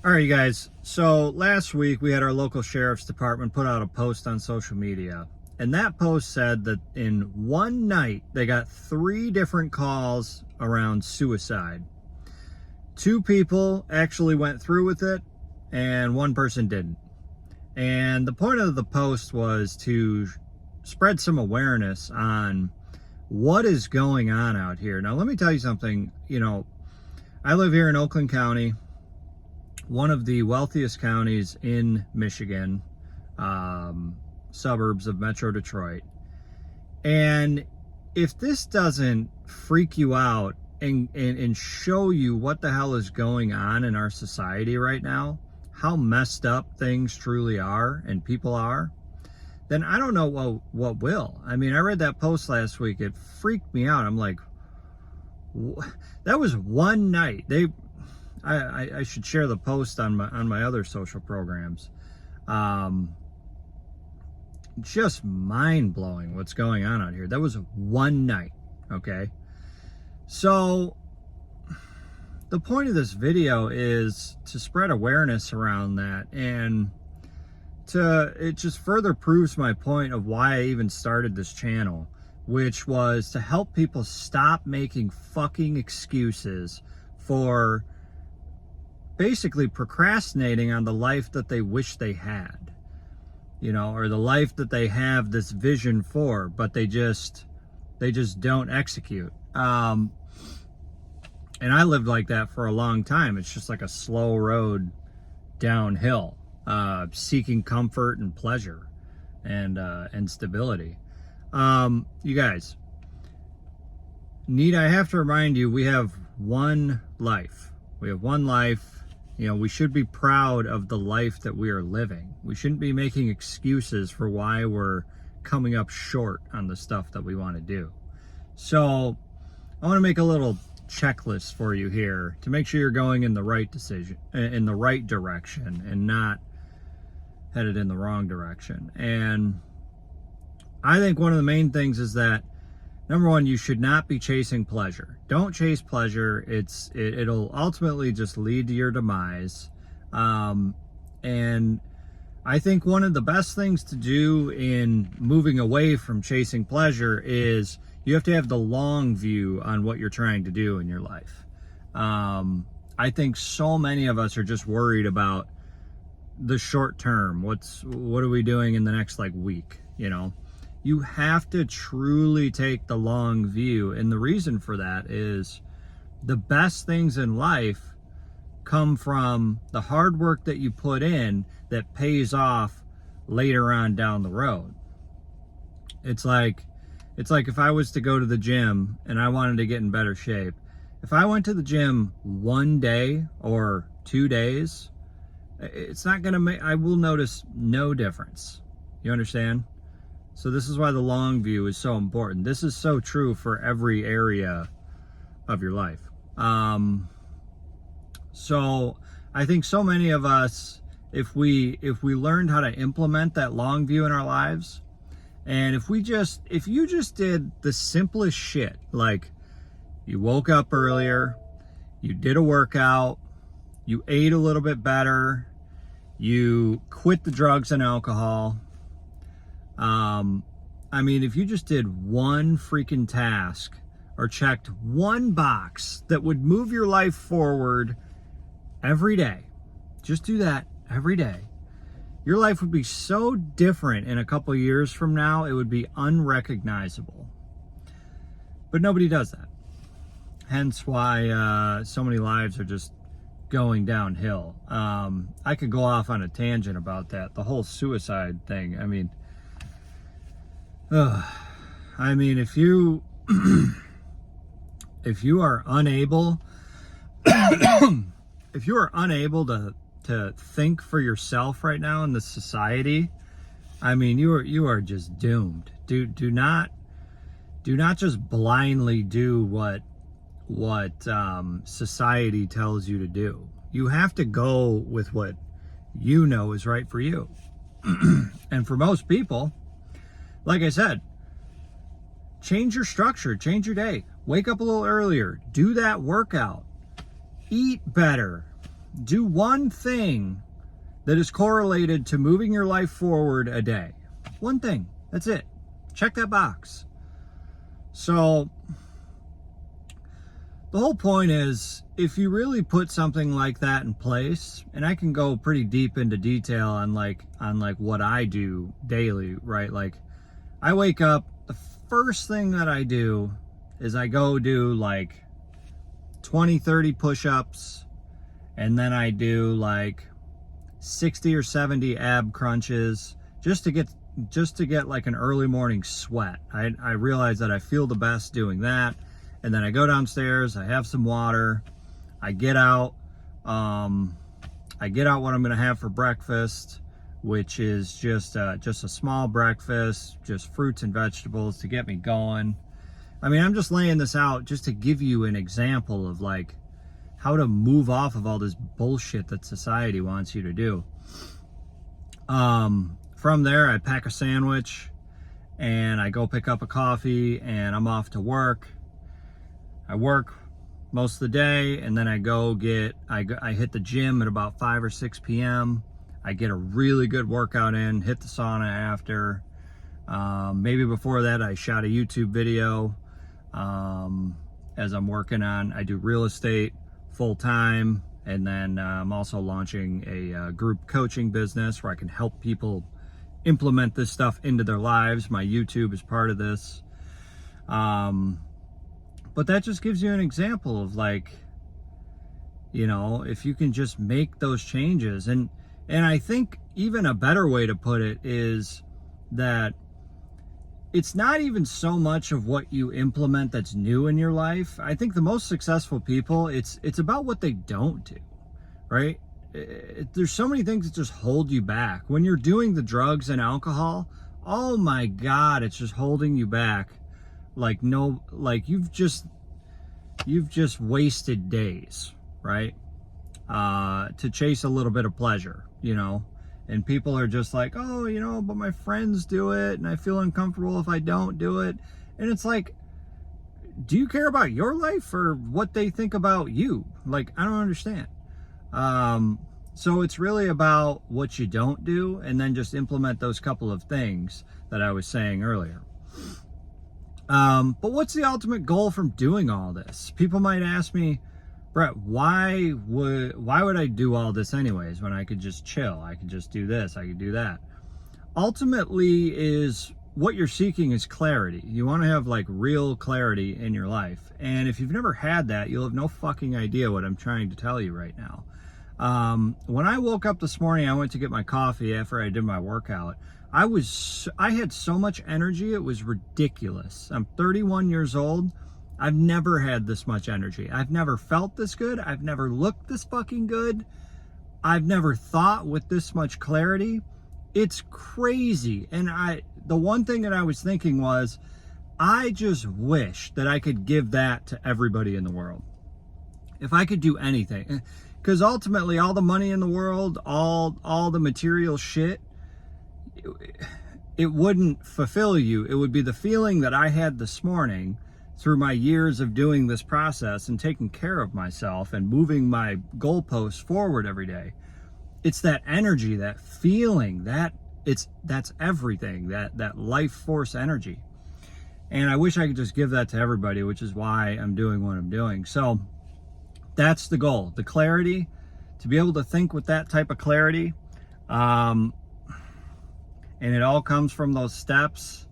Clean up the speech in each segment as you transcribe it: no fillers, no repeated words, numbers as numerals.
All right, you guys. So last week we had our local sheriff's department put out a post on social media. And that post said that in one night they got 3 different calls around suicide. 2 people actually went through with it and 1 person didn't. And the point of the post was to spread some awareness on what is going on out here. Now, let me tell you something. I live here in Oakland County, one of the wealthiest counties in Michigan, suburbs of Metro Detroit. And if this doesn't freak you out and show you what the hell is going on in our society right now, how messed up things truly are and people are, then I don't know what will. I mean, I read that post last week. It freaked me out. I'm like, that was one night. I should share the post on my other social programs. Just mind-blowing what's going on out here. That was one night, okay? So the point of this video is to spread awareness around that, and it just further proves my point of why I even started this channel, which was to help people stop making fucking excuses for basically procrastinating on the life that they wish they had, or the life that they have this vision for, but they just don't execute. And I lived like that for a long time. It's just like a slow road downhill, seeking comfort and pleasure and stability. You guys, I have to remind you, we have one life. We have one life. We should be proud of the life that we are living. We shouldn't be making excuses for why we're coming up short on the stuff that we want to do. So I want to make a little checklist for you here to make sure you're going in the right direction and not headed in the wrong direction. And I think one of the main things is that, number one, you should not be chasing pleasure. Don't chase pleasure. It'll ultimately just lead to your demise. And I think one of the best things to do in moving away from chasing pleasure is you have to have the long view on what you're trying to do in your life. I think so many of us are just worried about the short term. What are we doing in the next week? You have to truly take the long view. And the reason for that is the best things in life come from the hard work that you put in that pays off later on down the road. It's like if I was to go to the gym and I wanted to get in better shape, if I went to the gym one day or 2 days, it's not going to I will notice no difference. You understand? So this is why the long view is so important. This is so true for every area of your life. So I think so many of us, if we learned how to implement that long view in our lives, and if you just did the simplest shit, like you woke up earlier, you did a workout, you ate a little bit better, you quit the drugs and alcohol. If you just did one freaking task or checked one box that would move your life forward every day, just do that every day. Your life would be so different in a couple years from now, it would be unrecognizable. But nobody does that. Hence why so many lives are just going downhill. I could go off on a tangent about that, the whole suicide thing. If you are unable to think for yourself right now in this society, you are just doomed. Do not just blindly do what society tells you to do. You have to go with what is right for you. And for most people, like I said, change your structure, change your day. Wake up a little earlier, do that workout, eat better, do one thing that is correlated to moving your life forward a day. One thing. That's it. Check that box. So the whole point is, if you really put something like that in place, and I can go pretty deep into detail on like what I do daily, right? Like, I wake up, the first thing that I do is I go do like 20, 30 push-ups, and then I do like 60 or 70 ab crunches just to get like an early morning sweat. I realize that I feel the best doing that. And then I go downstairs, I have some water, I get out what I'm gonna have for breakfast, which is just a small breakfast, just fruits and vegetables to get me going. I mean, I'm just laying this out just to give you an example of like how to move off of all this bullshit that society wants you to do. From there, I pack a sandwich and I go pick up a coffee and I'm off to work. I work most of the day, and then I hit the gym at about 5 or 6 p.m. I get a really good workout in, hit the sauna after. Maybe before that, I shot a YouTube video as I'm working on. I do real estate full time, and then I'm also launching a group coaching business where I can help people implement this stuff into their lives. My YouTube is part of this. But that just gives you an example of like, you know, if you can just make those changes. And I think even a better way to put it is that it's not even so much of what you implement that's new in your life. I think the most successful people, it's about what they don't do, right? There's so many things that just hold you back. When you're doing the drugs and alcohol, oh my God, it's just holding you back. Like you've just wasted days, right? To chase a little bit of pleasure, you know? And people are just like, oh, you know, but my friends do it and I feel uncomfortable if I don't do it. And it's like, do you care about your life or what they think about you? Like, I don't understand. So it's really about what you don't do, and then just implement those couple of things that I was saying earlier. But what's the ultimate goal from doing all this? People might ask me, Brett, why would I do all this anyways when I could just chill? I could just do this, I could do that. Ultimately, is what you're seeking is clarity. You want to have like real clarity in your life. And if you've never had that, you'll have no fucking idea what I'm trying to tell you right now. When I woke up this morning, I went to get my coffee after I did my workout. I had so much energy, it was ridiculous. I'm 31 years old. I've never had this much energy. I've never felt this good. I've never looked this fucking good. I've never thought with this much clarity. It's crazy. And the one thing that I was thinking was, I just wish that I could give that to everybody in the world. If I could do anything. Because ultimately, all the money in the world, all the material shit, it wouldn't fulfill you. It would be the feeling that I had this morning through my years of doing this process and taking care of myself and moving my goalposts forward every day. It's that energy, that feeling, that's everything, that life force energy. And I wish I could just give that to everybody, which is why I'm doing what I'm doing. So that's the goal, the clarity, to be able to think with that type of clarity. And it all comes from those steps.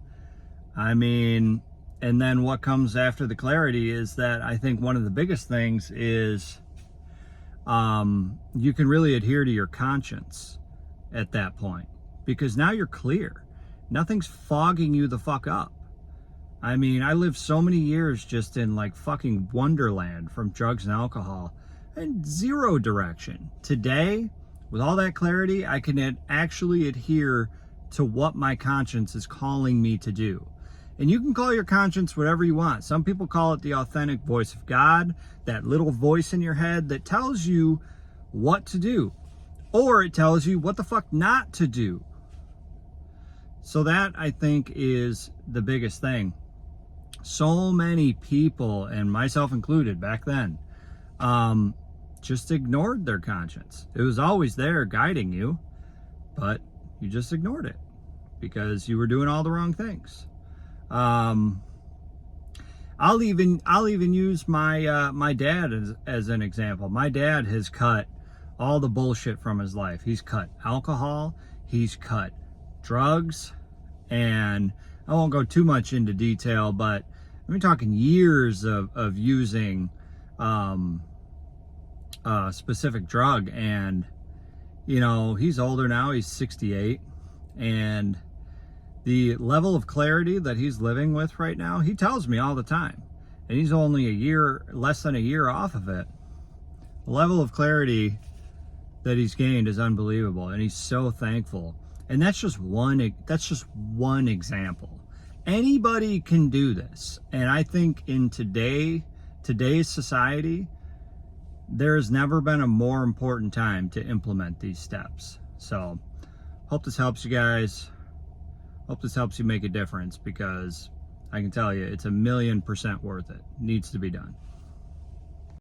I mean, and then what comes after the clarity is that I think one of the biggest things is you can really adhere to your conscience at that point, because now you're clear. Nothing's fogging you the fuck up. I mean, I lived so many years just in like fucking wonderland from drugs and alcohol and zero direction. Today, with all that clarity, I can actually adhere to what my conscience is calling me to do. And you can call your conscience whatever you want. Some people call it the authentic voice of God, that little voice in your head that tells you what to do, or it tells you what the fuck not to do. So that, I think, is the biggest thing. So many people, and myself included back then, just ignored their conscience. It was always there guiding you, but you just ignored it because you were doing all the wrong things. I'll even use my dad as an example. My dad has cut all the bullshit from his life. He's cut alcohol, he's cut drugs, and I won't go too much into detail, but I'm talking years of using a specific drug. And you know, he's older now, he's 68, and the level of clarity that he's living with right now, he tells me all the time, and he's only less than a year off of it. The level of clarity that he's gained is unbelievable, and he's so thankful. And that's just one example. Anybody can do this. And I think in today's society, there has never been a more important time to implement these steps. So hope this helps you guys. Hope this helps you make a difference, because I can tell you it's 1,000,000% worth it. Needs to be done.